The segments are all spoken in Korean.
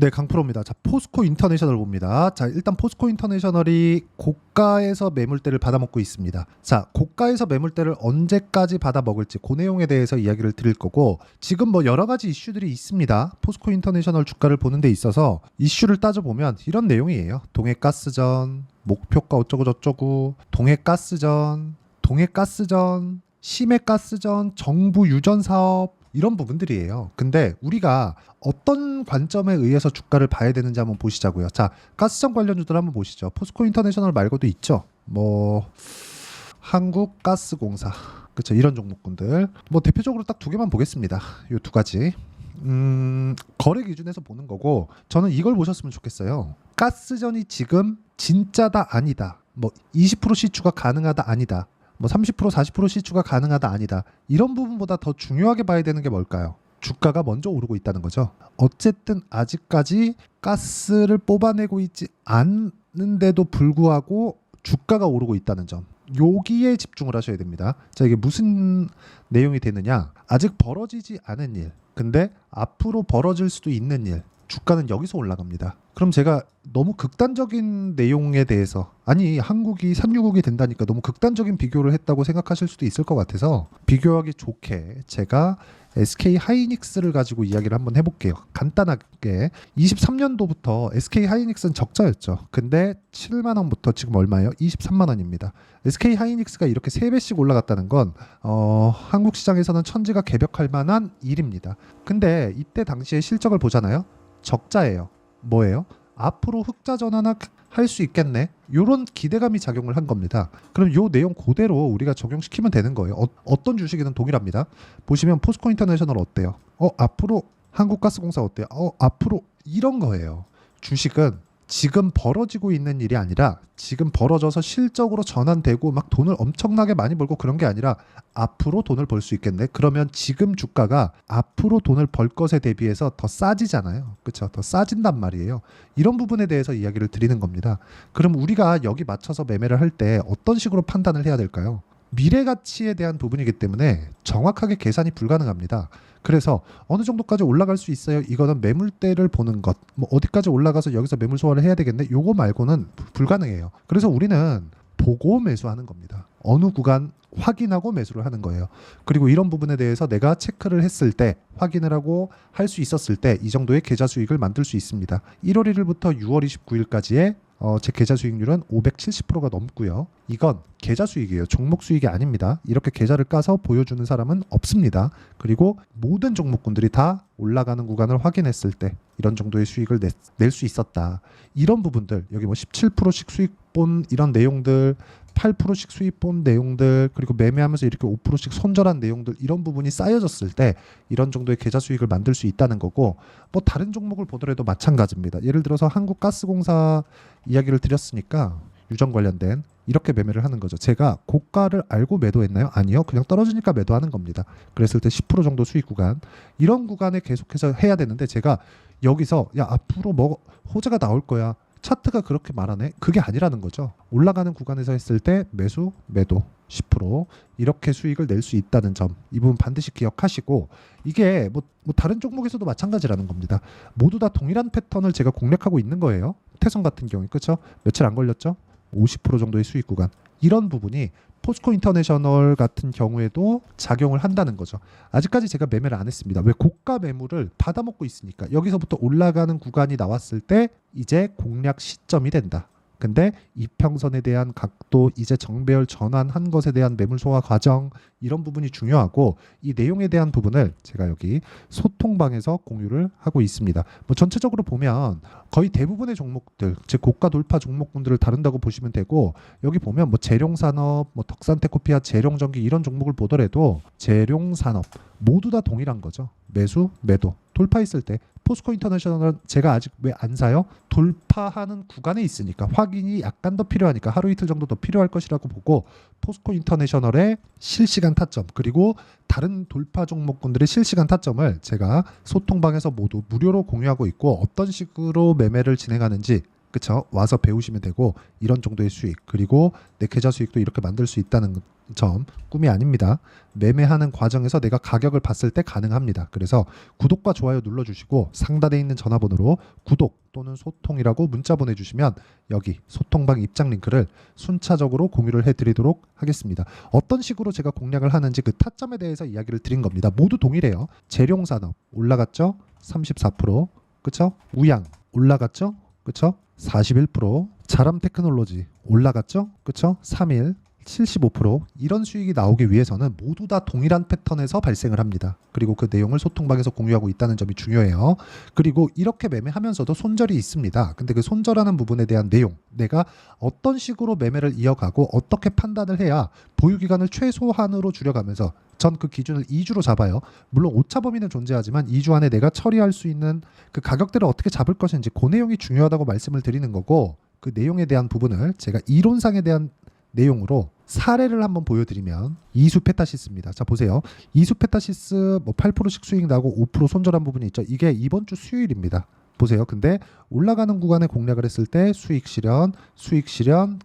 네, 강프로입니다. 자, 포스코 인터내셔널 봅니다. 자, 일단 포스코 인터내셔널이 고가에서 매물대를 받아먹고 있습니다. 자, 고가에서 매물대를 언제까지 받아먹을지 그 내용에 대해서 이야기를 드릴 거고, 지금 뭐 여러 가지 이슈들이 있습니다. 포스코 인터내셔널 주가를 보는 데 있어서 이슈를 따져보면 이런 내용이에요. 동해가스전, 목표가 어쩌고저쩌고, 동해가스전, 심해가스전, 정부 유전 사업 이런 부분들이에요. 근데 우리가 어떤 관점에 의해서 주가를 봐야 되는지 한번 보시자고요. 자, 가스전 관련주들 한번 보시죠. 포스코 인터내셔널 말고도 있죠. 뭐 한국가스공사, 그렇죠. 이런 종목군들. 뭐 대표적으로 딱 두 개만 보겠습니다. 이 두 가지. 거래 기준에서 보는 거고, 저는 이걸 보셨으면 좋겠어요. 가스전이 지금 진짜다 아니다. 뭐 20% 시추가 가능하다 아니다. 뭐 30% 40% 시추가 가능하다 아니다. 이런 부분보다 더 중요하게 봐야 되는 게 뭘까요? 주가가 먼저 오르고 있다는 거죠. 어쨌든 아직까지 가스를 뽑아내고 있지 않는데도 불구하고 주가가 오르고 있다는 점. 여기에 집중을 하셔야 됩니다. 자, 이게 무슨 내용이 되느냐? 아직 벌어지지 않은 일. 근데 앞으로 벌어질 수도 있는 일. 주가는 여기서 올라갑니다. 그럼 제가 너무 극단적인 내용에 대해서, 아니 한국이 산유국이 된다니까 너무 극단적인 비교를 했다고 생각하실 수도 있을 것 같아서 비교하기 좋게 제가 SK 하이닉스를 가지고 이야기를 한번 해볼게요. 간단하게 23년도부터 SK 하이닉스는 적자였죠. 근데 7만 원부터 지금 얼마예요? 23만 원입니다. SK 하이닉스가 이렇게 3배씩 올라갔다는 건 한국 시장에서는 천지가 개벽할 만한 일입니다. 근데 이때 당시의 실적을 보잖아요. 적자예요. 뭐예요? 앞으로 흑자 전환을 할 수 있겠네. 이런 기대감이 작용을 한 겁니다. 그럼 이 내용 그대로 우리가 적용시키면 되는 거예요. 어떤 주식이든 동일합니다. 보시면 포스코 인터내셔널 어때요? 앞으로 한국가스공사 어때요? 앞으로 이런 거예요. 주식은 지금 벌어지고 있는 일이 아니라 지금 벌어져서 실적으로 전환되고 막 돈을 엄청나게 많이 벌고 그런 게 아니라 앞으로 돈을 벌 수 있겠네. 그러면 지금 주가가 앞으로 돈을 벌 것에 대비해서 더 싸지잖아요. 그렇죠? 더 싸진단 말이에요. 이런 부분에 대해서 이야기를 드리는 겁니다. 그럼 우리가 여기 맞춰서 매매를 할 때 어떤 식으로 판단을 해야 될까요? 미래 가치에 대한 부분이기 때문에 정확하게 계산이 불가능합니다. 그래서 어느 정도까지 올라갈 수 있어요. 이거는 매물대를 보는 것. 뭐 어디까지 올라가서 여기서 매물 소화를 해야 되겠네. 요거 말고는 불가능해요. 그래서 우리는 보고 매수하는 겁니다. 어느 구간 확인하고 매수를 하는 거예요. 그리고 이런 부분에 대해서 내가 체크를 했을 때, 확인을 하고 할 수 있었을 때 이 정도의 계좌 수익을 만들 수 있습니다. 1월 1일부터 6월 29일까지의 제 계좌 수익률은 570%가 넘고요. 이건 계좌 수익이에요. 종목 수익이 아닙니다. 이렇게 계좌를 까서 보여주는 사람은 없습니다. 그리고 모든 종목군들이 다 올라가는 구간을 확인했을 때 이런 정도의 수익을 낼 수 있었다. 이런 부분들, 여기 뭐 17%씩 수익 본 이런 내용들, 8%씩 수익 본 내용들, 그리고 매매하면서 이렇게 5%씩 손절한 내용들, 이런 부분이 쌓여졌을 때 이런 정도의 계좌 수익을 만들 수 있다는 거고, 뭐 다른 종목을 보더라도 마찬가지입니다. 예를 들어서 한국가스공사 이야기를 드렸으니까 유전 관련된 이렇게 매매를 하는 거죠. 제가 고가를 알고 매도했나요? 아니요. 그냥 떨어지니까 매도하는 겁니다. 그랬을 때 10% 정도 수익 구간, 이런 구간에 계속해서 해야 되는데 제가 여기서 야 앞으로 뭐 호재가 나올 거야, 차트가 그렇게 말하네? 그게 아니라는 거죠. 올라가는 구간에서 했을 때 매수, 매도 10% 이렇게 수익을 낼 수 있다는 점, 이 부분 반드시 기억하시고, 이게 뭐 다른 종목에서도 마찬가지라는 겁니다. 모두 다 동일한 패턴을 제가 공략하고 있는 거예요. 태성 같은 경우에 그렇죠? 며칠 안 걸렸죠? 50% 정도의 수익 구간, 이런 부분이 포스코 인터내셔널 같은 경우에도 작용을 한다는 거죠. 아직까지 제가 매매를 안 했습니다. 왜? 고가 매물을 받아먹고 있으니까. 여기서부터 올라가는 구간이 나왔을 때 이제 공략 시점이 된다. 근데 이평선에 대한 각도, 이제 정배열 전환한 것에 대한 매물 소화 과정, 이런 부분이 중요하고, 이 내용에 대한 부분을 제가 여기 소통방에서 공유를 하고 있습니다. 뭐 전체적으로 보면 거의 대부분의 종목들, 즉 고가 돌파 종목군들을 다룬다고 보시면 되고, 여기 보면 뭐 재룡산업, 뭐 덕산테코피아, 재룡전기 이런 종목을 보더라도 재룡산업 모두 다 동일한 거죠. 매수, 매도. 돌파했을 때 포스코 인터내셔널은 제가 아직 왜 안 사요? 돌파하는 구간에 있으니까, 확인이 약간 더 필요하니까 하루 이틀 정도 더 필요할 것이라고 보고, 포스코 인터내셔널의 실시간 타점, 그리고 다른 돌파 종목군들의 실시간 타점을 제가 소통방에서 모두 무료로 공유하고 있고, 어떤 식으로 매매를 진행하는지 그쵸? 와서 배우시면 되고 이런 정도의 수익 그리고 내 계좌 수익도 이렇게 만들 수 있다는 점 꿈이 아닙니다. 매매하는 과정에서 내가 가격을 봤을 때 가능합니다. 그래서 구독과 좋아요 눌러주시고 상단에 있는 전화번호로 구독 또는 소통이라고 문자 보내주시면 여기 소통방 입장 링크를 순차적으로 공유를 해드리도록 하겠습니다. 어떤 식으로 제가 공략을 하는지 그 타점에 대해서 이야기를 드린 겁니다. 모두 동일해요. 재룡산업 올라갔죠? 34%. 그쵸? 우양 올라갔죠? 그쵸? 41%. 자람 테크놀로지 올라갔죠? 그쵸? 3일 75%. 이런 수익이 나오기 위해서는 모두 다 동일한 패턴에서 발생을 합니다. 그리고 그 내용을 소통방에서 공유하고 있다는 점이 중요해요. 그리고 이렇게 매매하면서도 손절이 있습니다. 근데 그 손절하는 부분에 대한 내용, 내가 어떤 식으로 매매를 이어가고 어떻게 판단을 해야 보유기간을 최소한으로 줄여가면서 전 그 기준을 2주로 잡아요. 물론 오차 범위는 존재하지만 2주 안에 내가 처리할 수 있는 그 가격대를 어떻게 잡을 것인지 그 내용이 중요하다고 말씀을 드리는 거고, 그 내용에 대한 부분을 제가 이론상에 대한 내용으로 사례를 한번 보여드리면 이수 페타시스입니다. 자 보세요. 이수 페타시스 뭐 8%씩 수익 나고 5% 손절한 부분이 있죠. 이게 이번 주 수요일입니다. 보세요. 근데 올라가는 구간에 공략을 했을 때 수익 실현,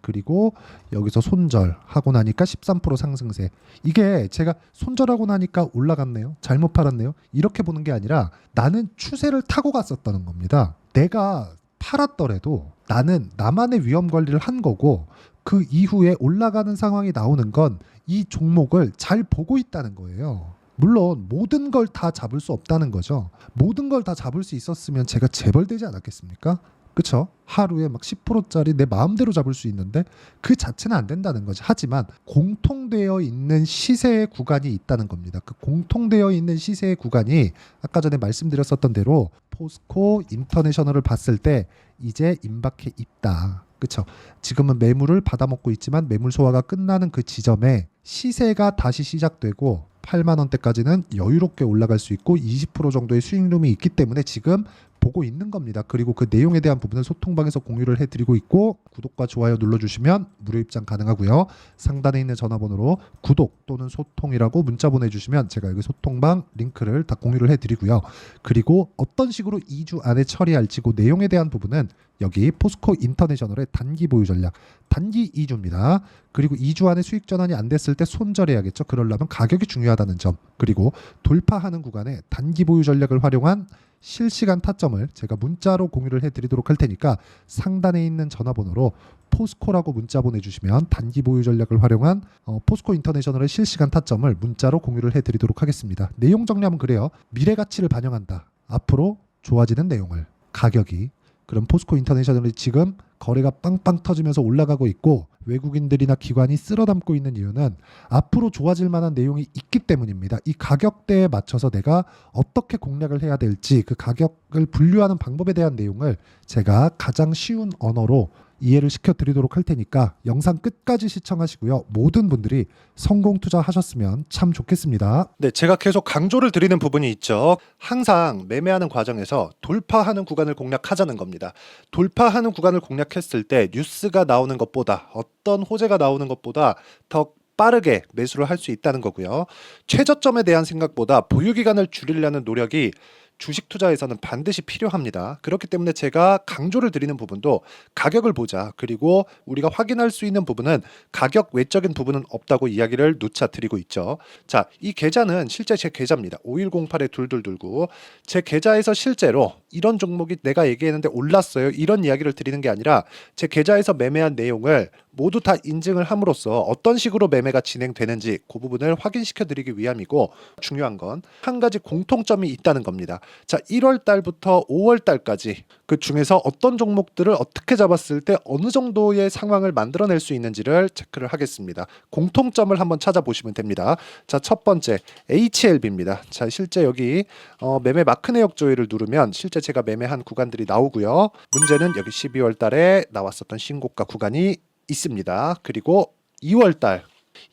그리고 여기서 손절하고 나니까 13% 상승세. 이게 제가 손절하고 나니까 올라갔네요. 잘못 팔았네요. 이렇게 보는 게 아니라 나는 추세를 타고 갔었다는 겁니다. 내가 팔았더라도 나는 나만의 위험 관리를 한 거고 그 이후에 올라가는 상황이 나오는 건 이 종목을 잘 보고 있다는 거예요. 물론 모든 걸 다 잡을 수 없다는 거죠. 모든 걸 다 잡을 수 있었으면 제가 재벌되지 않았겠습니까? 그쵸? 하루에 막 10%짜리 내 마음대로 잡을 수 있는데 그 자체는 안 된다는 거죠. 하지만 공통되어 있는 시세의 구간이 있다는 겁니다. 그 공통되어 있는 시세의 구간이 아까 전에 말씀드렸었던 대로 포스코 인터내셔널을 봤을 때 이제 임박해 있다. 그쵸? 지금은 매물을 받아먹고 있지만 매물 소화가 끝나는 그 지점에 시세가 다시 시작되고 8만 원대까지는 여유롭게 올라갈 수 있고 20% 정도의 수익룸이 있기 때문에 지금 보고 있는 겁니다. 그리고 그 내용에 대한 부분은 소통방에서 공유를 해드리고 있고 구독과 좋아요 눌러주시면 무료 입장 가능하고요. 상단에 있는 전화번호로 구독 또는 소통이라고 문자 보내주시면 제가 여기 소통방 링크를 다 공유를 해드리고요. 그리고 어떤 식으로 2주 안에 처리할지 그 내용에 대한 부분은 여기 포스코 인터내셔널의 단기 보유 전략 단기 2주입니다. 그리고 2주 안에 수익 전환이 안 됐을 때 손절해야겠죠. 그러려면 가격이 중요하다는 점, 그리고 돌파하는 구간에 단기 보유 전략을 활용한 실시간 타점을 제가 문자로 공유를 해드리도록 할 테니까 상단에 있는 전화번호로 포스코라고 문자 보내주시면 단기 보유 전략을 활용한 포스코 인터내셔널의 실시간 타점을 문자로 공유를 해드리도록 하겠습니다. 내용 정리하면 그래요. 미래 가치를 반영한다. 앞으로 좋아지는 내용을 가격이 그럼 포스코 인터내셔널이 지금 거래가 빵빵 터지면서 올라가고 있고 외국인들이나 기관이 쓸어담고 있는 이유는 앞으로 좋아질 만한 내용이 있기 때문입니다. 이 가격대에 맞춰서 내가 어떻게 공략을 해야 될지 그 가격을 분류하는 방법에 대한 내용을 제가 가장 쉬운 언어로 이해를 시켜드리도록 할 테니까 영상 끝까지 시청하시고요. 모든 분들이 성공 투자하셨으면 참 좋겠습니다. 네, 제가 계속 강조를 드리는 부분이 있죠. 항상 매매하는 과정에서 돌파하는 구간을 공략하자는 겁니다. 돌파하는 구간을 공략했을 때 뉴스가 나오는 것보다 어떤 호재가 나오는 것보다 더 빠르게 매수를 할 수 있다는 거고요. 최저점에 대한 생각보다 보유기간을 줄이려는 노력이 주식 투자에서는 반드시 필요합니다. 그렇기 때문에 제가 강조를 드리는 부분도 가격을 보자. 그리고 우리가 확인할 수 있는 부분은 가격 외적인 부분은 없다고 이야기를 누차 드리고 있죠. 자, 이 계좌는 실제 제 계좌입니다. 5108-2229. 제 계좌에서 실제로 이런 종목이 내가 얘기했는데 올랐어요. 이런 이야기를 드리는 게 아니라 제 계좌에서 매매한 내용을 모두 다 인증을 함으로써 어떤 식으로 매매가 진행되는지 그 부분을 확인시켜 드리기 위함이고, 중요한 건 한 가지 공통점이 있다는 겁니다. 자, 1월 달부터 5월 달까지 그 중에서 어떤 종목들을 어떻게 잡았을 때 어느 정도의 상황을 만들어낼 수 있는지를 체크를 하겠습니다. 공통점을 한번 찾아보시면 됩니다. 자, 첫 번째 HLB입니다. 자, 실제 여기 매매 마크 내역 조회를 누르면 실제 제가 매매한 구간들이 나오고요. 문제는 여기 12월 달에 나왔었던 신고가 구간이 있습니다. 그리고 2월 달,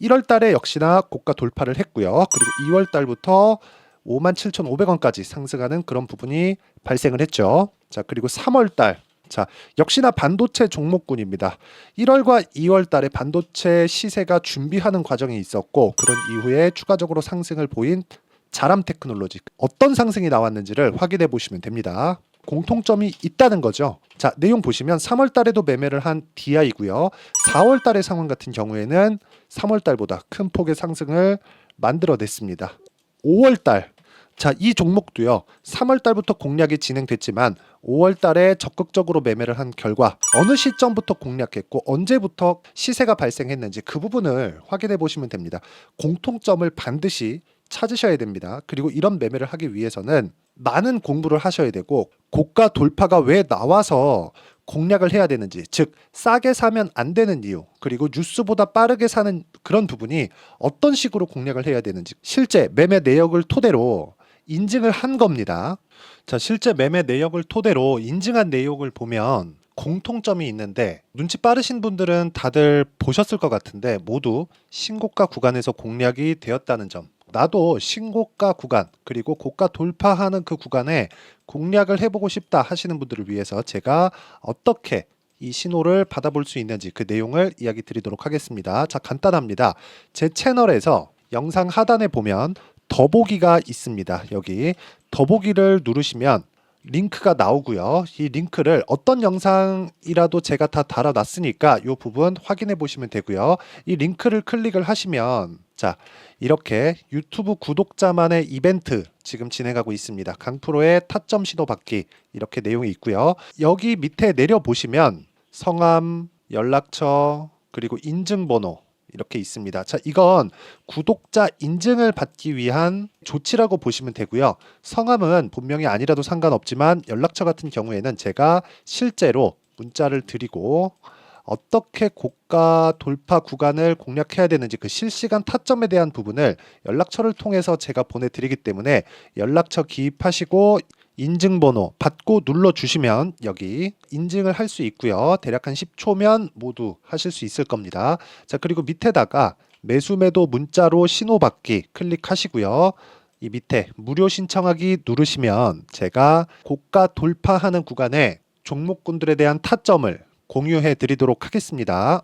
1월 달에 역시나 고가 돌파를 했고요. 그리고 2월 달부터 57,500원까지 상승하는 그런 부분이 발생을 했죠. 자, 그리고 3월 달, 자, 역시나 반도체 종목군입니다. 1월과 2월 달에 반도체 시세가 준비하는 과정이 있었고 그런 이후에 추가적으로 상승을 보인 자람 테크놀로지 어떤 상승이 나왔는지를 확인해 보시면 됩니다. 공통점이 있다는 거죠. 자, 내용 보시면 3월 달에도 매매를 한 DI고요. 4월 달의 상황 같은 경우에는 3월 달보다 큰 폭의 상승을 만들어냈습니다. 5월 달, 자, 이 종목도요. 3월 달부터 공략이 진행됐지만 5월 달에 적극적으로 매매를 한 결과 어느 시점부터 공략했고 언제부터 시세가 발생했는지 그 부분을 확인해 보시면 됩니다. 공통점을 반드시 찾으셔야 됩니다. 그리고 이런 매매를 하기 위해서는 많은 공부를 하셔야 되고 고가 돌파가 왜 나와서 공략을 해야 되는지, 즉 싸게 사면 안 되는 이유, 그리고 뉴스보다 빠르게 사는 그런 부분이 어떤 식으로 공략을 해야 되는지 실제 매매 내역을 토대로 인증을 한 겁니다. 자, 실제 매매 내역을 토대로 인증한 내용을 보면 공통점이 있는데 눈치 빠르신 분들은 다들 보셨을 것 같은데 모두 신고가 구간에서 공략이 되었다는 점. 나도 신고가 구간 그리고 고가 돌파하는 그 구간에 공략을 해보고 싶다 하시는 분들을 위해서 제가 어떻게 이 신호를 받아볼 수 있는지 그 내용을 이야기 드리도록 하겠습니다. 자, 간단합니다. 제 채널에서 영상 하단에 보면 더보기가 있습니다. 여기 더보기를 누르시면 링크가 나오고요. 이 링크를 어떤 영상이라도 제가 다 달아놨으니까 이 부분 확인해 보시면 되고요. 이 링크를 클릭을 하시면 자, 이렇게 유튜브 구독자만의 이벤트 지금 진행하고 있습니다. 강프로의 타점 신호 받기 이렇게 내용이 있고요. 여기 밑에 내려 보시면 성함, 연락처, 그리고 인증번호 이렇게 있습니다. 자, 이건 구독자 인증을 받기 위한 조치라고 보시면 되고요. 성함은 본명이 아니라도 상관없지만 연락처 같은 경우에는 제가 실제로 문자를 드리고 어떻게 고가 돌파 구간을 공략해야 되는지 그 실시간 타점에 대한 부분을 연락처를 통해서 제가 보내드리기 때문에 연락처 기입하시고 인증번호 받고 눌러주시면 여기 인증을 할 수 있고요. 대략 한 10초면 모두 하실 수 있을 겁니다. 자, 그리고 밑에다가 매수매도 문자로 신호받기 클릭하시고요. 이 밑에 무료 신청하기 누르시면 제가 고가 돌파하는 구간에 종목군들에 대한 타점을 공유해 드리도록 하겠습니다.